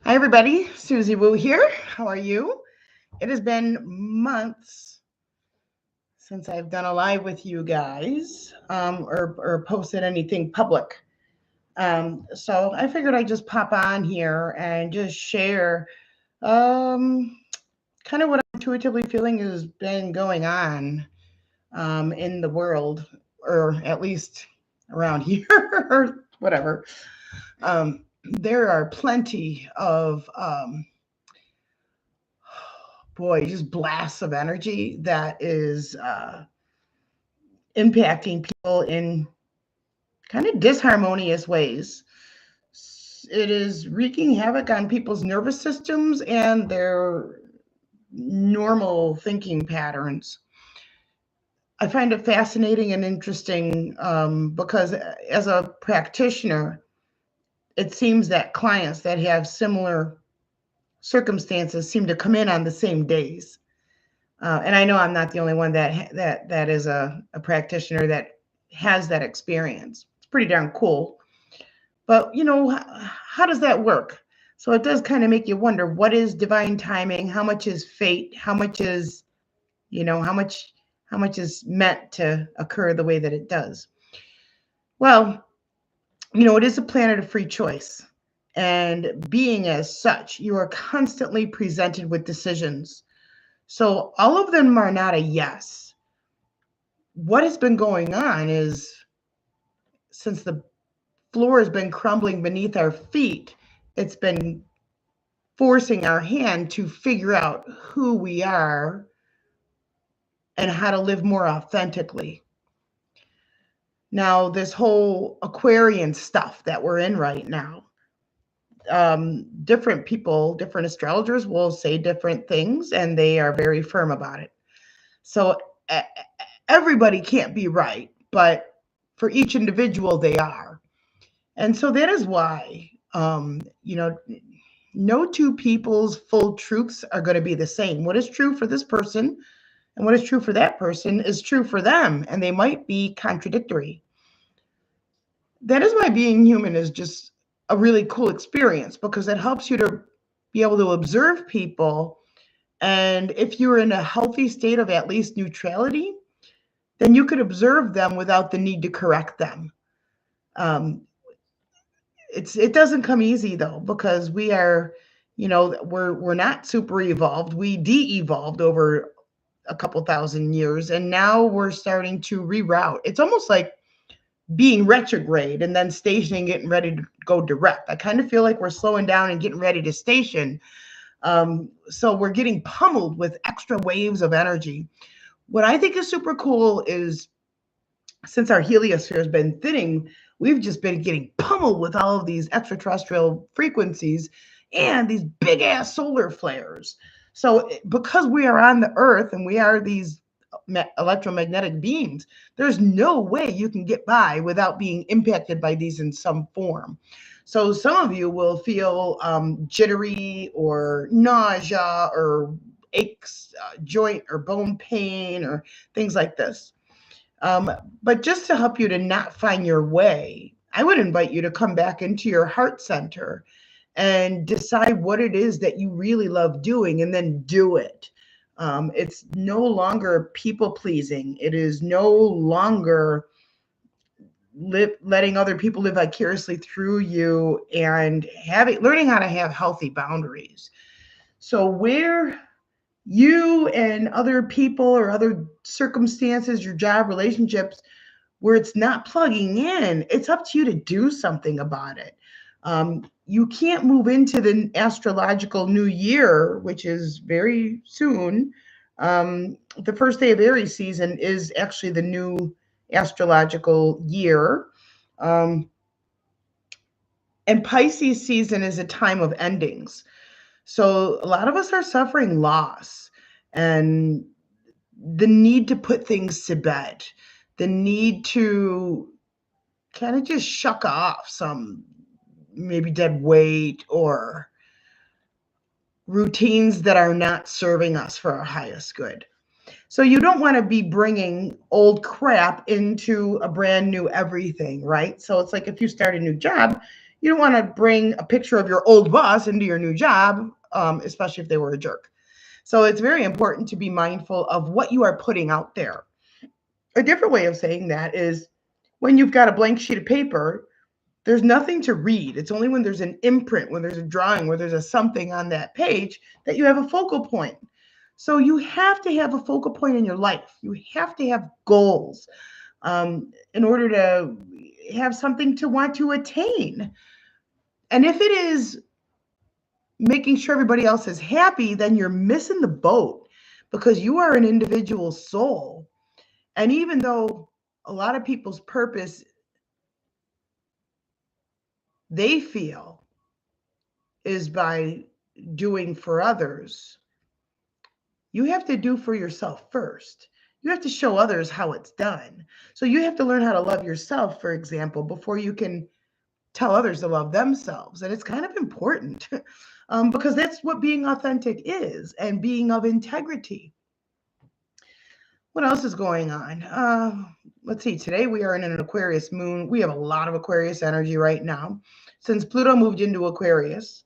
Hi, everybody. Suzy Woo here. How are you? It has been months since I've done a live with you guys or posted anything public. So I figured I'd just pop on here and just share um, kind of what I'm intuitively feeling has been going on in the world, or at least around here, or whatever. There are plenty of boy, just blasts of energy that is impacting people in kind of disharmonious ways. It is wreaking havoc on people's nervous systems and their normal thinking patterns. I find it fascinating and interesting because as a practitioner, it seems that clients that have similar circumstances seem to come in on the same days. And I know I'm not the only one that is a practitioner that has that experience. It's pretty darn cool. But how does that work? So it does kind of make you wonder what is divine timing, how much is fate, how much is how much is meant to occur the way that it does. Well, it is a planet of free choice. And being as such, you are constantly presented with decisions. So all of them are not a yes. What has been going on is since the floor has been crumbling beneath our feet, it's been forcing our hand to figure out who we are and how to live more authentically. Now, this whole Aquarian stuff that we're in right now, different people, different astrologers will say different things, and they are very firm about it. So everybody can't be right, but for each individual, they are. And so that is why, no two people's full truths are going to be the same. What is true for this person and what is true for that person is true for them, and they might be contradictory. That is why being human is just a really cool experience because it helps you to be able to observe people. And if you're in a healthy state of at least neutrality, then you could observe them without the need to correct them. Um, it doesn't come easy though because we are, we're not super evolved. We de-evolved over a couple thousand years, and now we're starting to reroute. It's almost like being retrograde and then stationing, getting ready to go direct. I kind of feel like we're slowing down and getting ready to station. So we're getting pummeled with extra waves of energy. What I think is super cool is since our heliosphere has been thinning, we've just been getting pummeled with all of these extraterrestrial frequencies and these big ass solar flares. So, because we are on the earth and we are these electromagnetic beings, there's no way you can get by without being impacted by these in some form. So, some of you will feel jittery or nausea or aches, joint or bone pain, or things like this. Um, but just to help you to not find your way, I would invite you to come back into your heart center and decide what it is that you really love doing and then do it. It's no longer people pleasing. It is no longer letting other people live vicariously through you and learning how to have healthy boundaries. So where you and other people or other circumstances, your job, relationships, where it's not plugging in, it's up to you to do something about it. You can't move into the astrological new year, which is very soon. The first day of Aries season is actually the new astrological year. Um, and Pisces season is a time of endings. So a lot of us are suffering loss and the need to put things to bed, the need to kind of just shuck off some maybe dead weight or routines that are not serving us for our highest good. So you don't want to be bringing old crap into a brand new everything, right? So it's like if you start a new job, You don't want to bring a picture of your old boss into your new job, especially if they were a jerk. So it's very important to be mindful of what you are putting out there. A different way of saying that is when you've got a blank sheet of paper, there's nothing to read. It's only when there's an imprint, when there's a drawing, where there's a something on that page that you have a focal point. So you have to have a focal point in your life. You have to have goals in order to have something to want to attain. And if it is making sure everybody else is happy, then you're missing the boat because you are an individual soul. And even though a lot of people's purpose they feel is by doing for others, you have to do for yourself first. You have to show others how it's done. So you have to learn how to love yourself, for example, before you can tell others to love themselves. And it's kind of important because that's what being authentic is and being of integrity. What else is going on? Let's see. Today we are in an Aquarius moon. We have a lot of Aquarius energy right now. Since Pluto moved into Aquarius,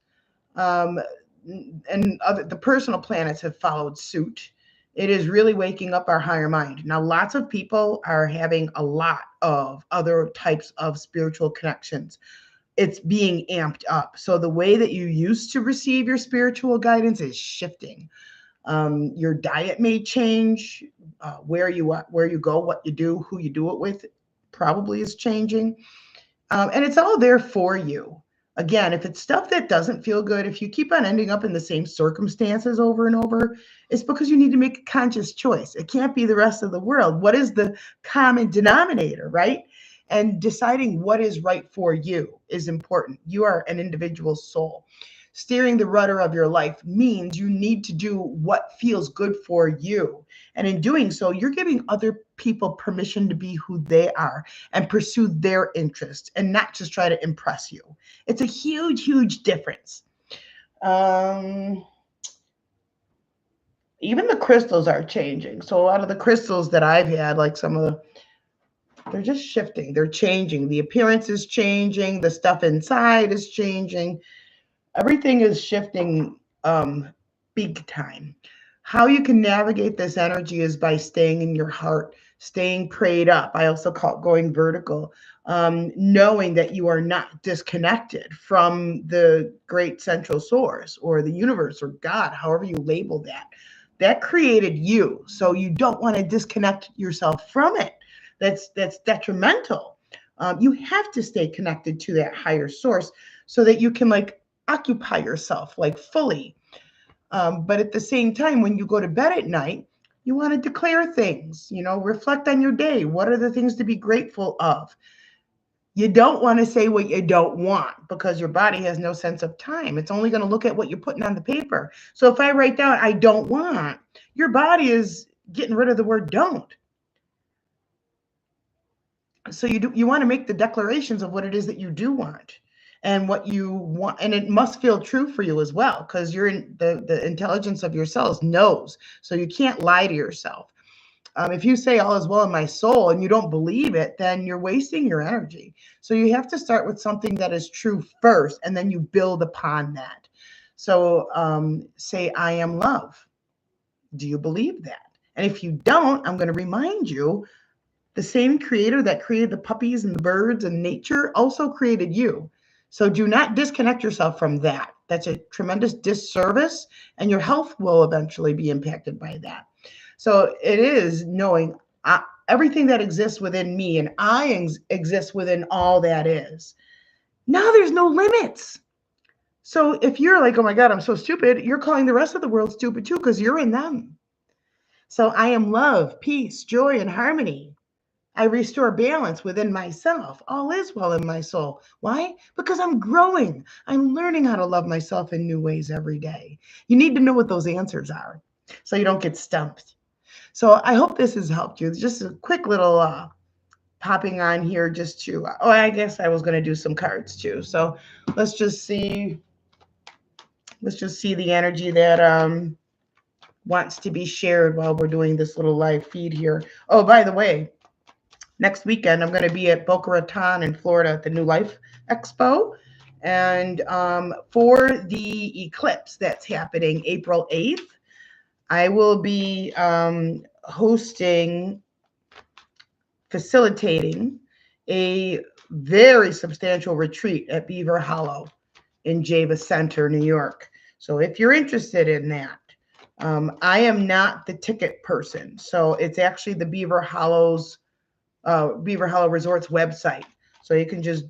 um, the personal planets have followed suit. It is really waking up our higher mind. Now, lots of people are having a lot of other types of spiritual connections. It's being amped up. So the way that you used to receive your spiritual guidance is shifting. Your diet may change. Where you go, what you do, who you do it with, probably is changing. And it's all there for you. Again, if it's stuff that doesn't feel good, if you keep on ending up in the same circumstances over and over, it's because you need to make a conscious choice. It can't be the rest of the world. What is the common denominator, right? And deciding what is right for you is important. You are an individual soul. Steering the rudder of your life means you need to do what feels good for you. And in doing so, you're giving other people permission to be who they are and pursue their interests and not just try to impress you. It's a huge, huge difference. Um, Even the crystals are changing. So a lot of the crystals that I've had, like some of the, they're just shifting. They're changing. The appearance is changing. The stuff inside is changing. Everything is shifting big time. How you can navigate this energy is by staying in your heart, staying prayed up. I also call it going vertical, knowing that you are not disconnected from the great central source or the universe or God, however you label that. That created you. So you don't want to disconnect yourself from it. That's detrimental. You have to stay connected to that higher source so that you can like occupy yourself like fully. But at the same time, when you go to bed at night, you want to declare things, reflect on your day. What are the things to be grateful of? You don't want to say what you don't want because your body has no sense of time. It's only going to look at what you're putting on the paper. So if I write down, I don't want, your body is getting rid of the word don't. So you want to make the declarations of what it is that you do want and what you want, and it must feel true for you as well because you're in the intelligence of your cells knows, so you can't lie to yourself. If you say all is well in my soul and you don't believe it, then you're wasting your energy. So you have to start with something that is true first and then you build upon that. So say I am love. Do you believe that? And if you don't, I'm going to remind you, the same creator that created the puppies and the birds and nature also created you. So do not disconnect yourself from that. That's a tremendous disservice, and your health will eventually be impacted by that. So it is knowing everything that exists within me, and I exist within all that is. Now there's no limits. So if you're like, oh my God, I'm so stupid, you're calling the rest of the world stupid too, because you're in them. So I am love, peace, joy, and harmony. I restore balance within myself. All is well in my soul. Why? Because I'm growing. I'm learning how to love myself in new ways every day. You need to know what those answers are so you don't get stumped. So I hope this has helped you. Just a quick little popping on here just to, I guess I was going to do some cards too. So let's just see. Let's just see the energy that wants to be shared while we're doing this little live feed here. Oh, by the way, next weekend, I'm going to be at Boca Raton in Florida at the New Life Expo. And for the eclipse that's happening April 8th, I will be facilitating a very substantial retreat at Beaver Hollow in Java Center, New York. So if you're interested in that, I am not the ticket person. So it's actually the Beaver Hollow Resorts website. So you can just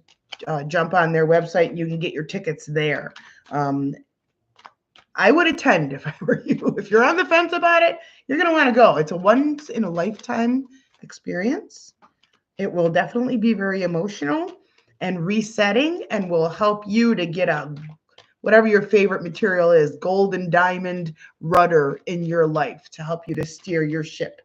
jump on their website and you can get your tickets there. I would attend if I were you. If you're on the fence about it, you're going to want to go. It's a once in a lifetime experience. It will definitely be very emotional and resetting and will help you to get a whatever your favorite material is, gold and diamond rudder in your life to help you to steer your ship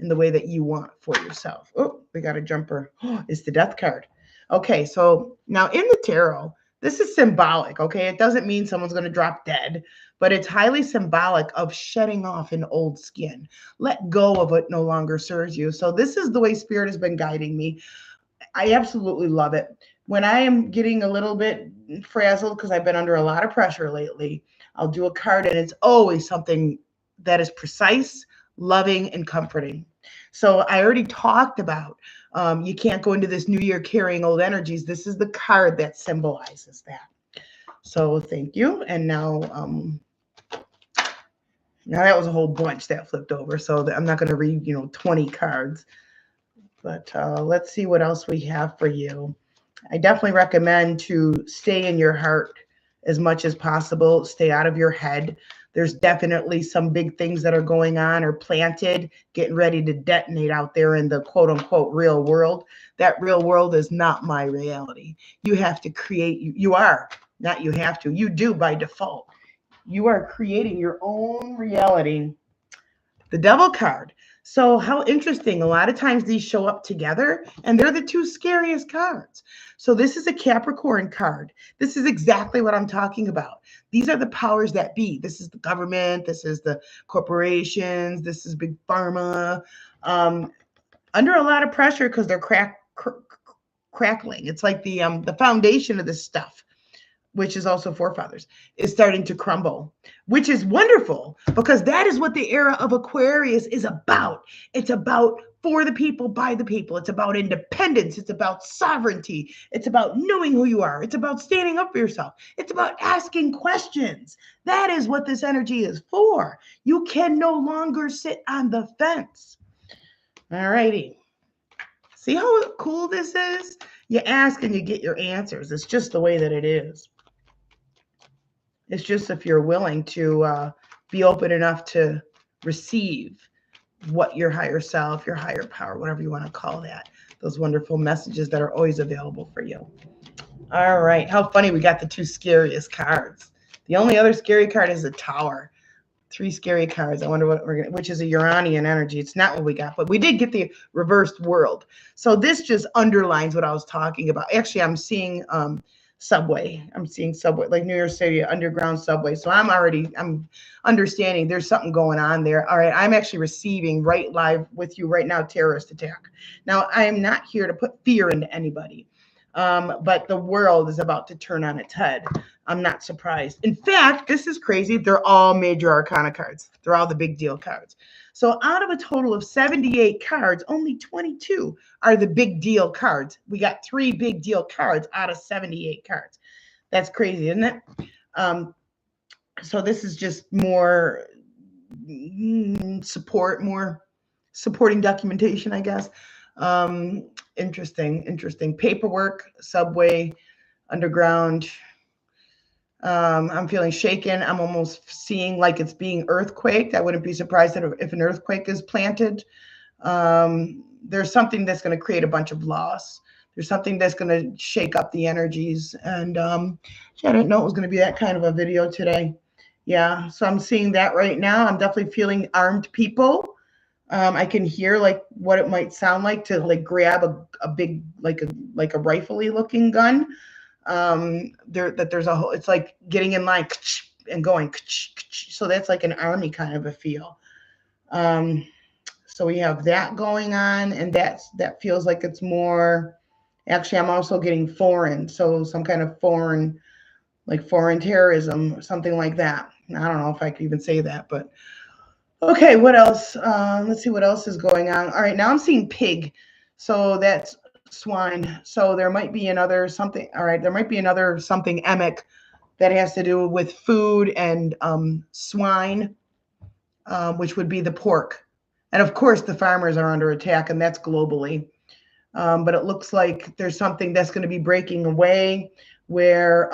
in the way that you want for yourself. Oh, we got a jumper. Oh, it's the death card. Okay, so now in the tarot, this is symbolic, okay? It doesn't mean someone's going to drop dead, but it's highly symbolic of shedding off an old skin. Let go of what no longer serves you. So this is the way Spirit has been guiding me. I absolutely love it. When I am getting a little bit frazzled because I've been under a lot of pressure lately, I'll do a card and it's always something that is precise, loving, and comforting. So I already talked about you can't go into this new year carrying old energies. This is the card that symbolizes that. So thank you. And now that was a whole bunch that flipped over. So I'm not going to read 20 cards. But let's see what else we have for you. I definitely recommend to stay in your heart as much as possible. Stay out of your head. There's definitely some big things that are going on or planted, getting ready to detonate out there in the quote unquote real world. That real world is not my reality. You have to create, you are, not you have to, you do by default. You are creating your own reality. The devil card. So how interesting. A lot of times these show up together and they're the two scariest cards. So this is a Capricorn card. This is exactly what I'm talking about. These are the powers that be. This is the government. This is the corporations. This is big pharma. Under a lot of pressure because they're crackling. It's like the foundation of this stuff, which is also forefathers, is starting to crumble, which is wonderful because that is what the era of Aquarius is about. It's about for the people, by the people. It's about independence. It's about sovereignty. It's about knowing who you are. It's about standing up for yourself. It's about asking questions. That is what this energy is for. You can no longer sit on the fence. All righty. See how cool this is? You ask and you get your answers. It's just the way that it is. It's just if you're willing to be open enough to receive what your higher self, your higher power, whatever you want to call that, those wonderful messages that are always available for you. All right. How funny. We got the two scariest cards. The only other scary card is the Tower. 3 scary cards. I wonder what we're going to, which is a Uranian energy. It's not what we got, but we did get the reversed world. So this just underlines what I was talking about. Actually, I'm seeing subway. I'm seeing subway, like New York City underground subway. So I'm understanding there's something going on there. All right. I'm actually receiving right live with you right now, terrorist attack. Now, I am not here to put fear into anybody. But the world is about to turn on its head. I'm not surprised. In fact, this is crazy. They're all major arcana cards. They're all the big deal cards. So out of a total of 78 cards, only 22 are the big deal cards. We got 3 big deal cards out of 78 cards. That's crazy, isn't it? So this is just more support, more supporting documentation, I guess. Interesting. Paperwork, subway, underground. I'm feeling shaken. I'm almost seeing like it's being earthquaked. I wouldn't be surprised if an earthquake is planted. There's something that's going to create a bunch of loss. There's something that's going to shake up the energies. And I didn't know it was going to be that kind of a video today. Yeah, so I'm seeing that right now. I'm definitely feeling armed people. I can hear like what it might sound like to like grab a big like a rifle-y looking gun. There's a whole, it's like getting in line and going. So that's like an army kind of a feel. So we have that going on, and that feels like it's more. Actually, I'm also getting foreign, so some kind of foreign like foreign terrorism or something like that. I don't know if I could even say that, but okay, what else? Let's see what else is going on. All right, now I'm seeing pig. So that's swine. So there might be another something. All right, there might be another something emic that has to do with food and swine, which would be the pork. And of course, the farmers are under attack, and that's globally. But it looks like there's something that's going to be breaking away where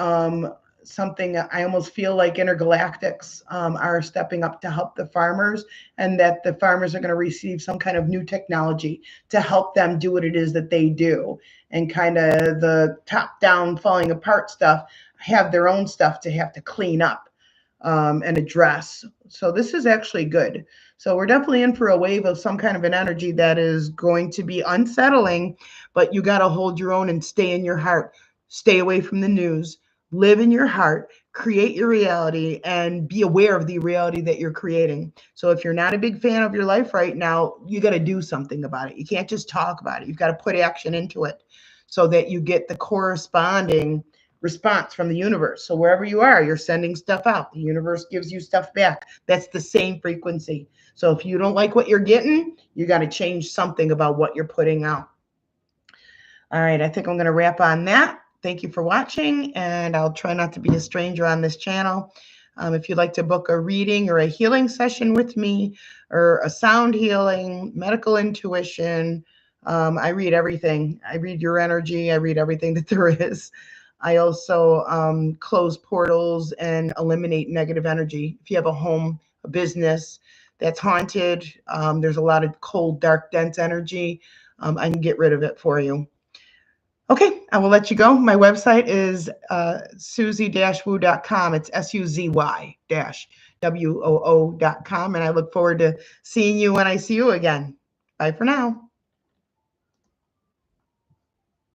something I almost feel like intergalactics are stepping up to help the farmers, and that the farmers are going to receive some kind of new technology to help them do what it is that they do. And kind of the top down falling apart stuff have their own stuff to have to clean up and address. So this is actually good. So we're definitely in for a wave of some kind of an energy that is going to be unsettling, but you got to hold your own and stay in your heart. Stay away from the news. Live in your heart, create your reality, and be aware of the reality that you're creating. So if you're not a big fan of your life right now, you got to do something about it. You can't just talk about it. You've got to put action into it so that you get the corresponding response from the universe. So wherever you are, you're sending stuff out. The universe gives you stuff back. That's the same frequency. So if you don't like what you're getting, you got to change something about what you're putting out. All right, I think I'm going to wrap on that. Thank you for watching, and I'll try not to be a stranger on this channel. If you'd like to book a reading or a healing session with me, or a sound healing, medical intuition, I read everything. I read your energy. I read everything that there is. I also close portals and eliminate negative energy. If you have a home, a business that's haunted, there's a lot of cold, dark, dense energy, I can get rid of it for you. Okay, I will let you go. My website is suzy-woo.com. It's SUZY-WOO.com. And I look forward to seeing you when I see you again. Bye for now.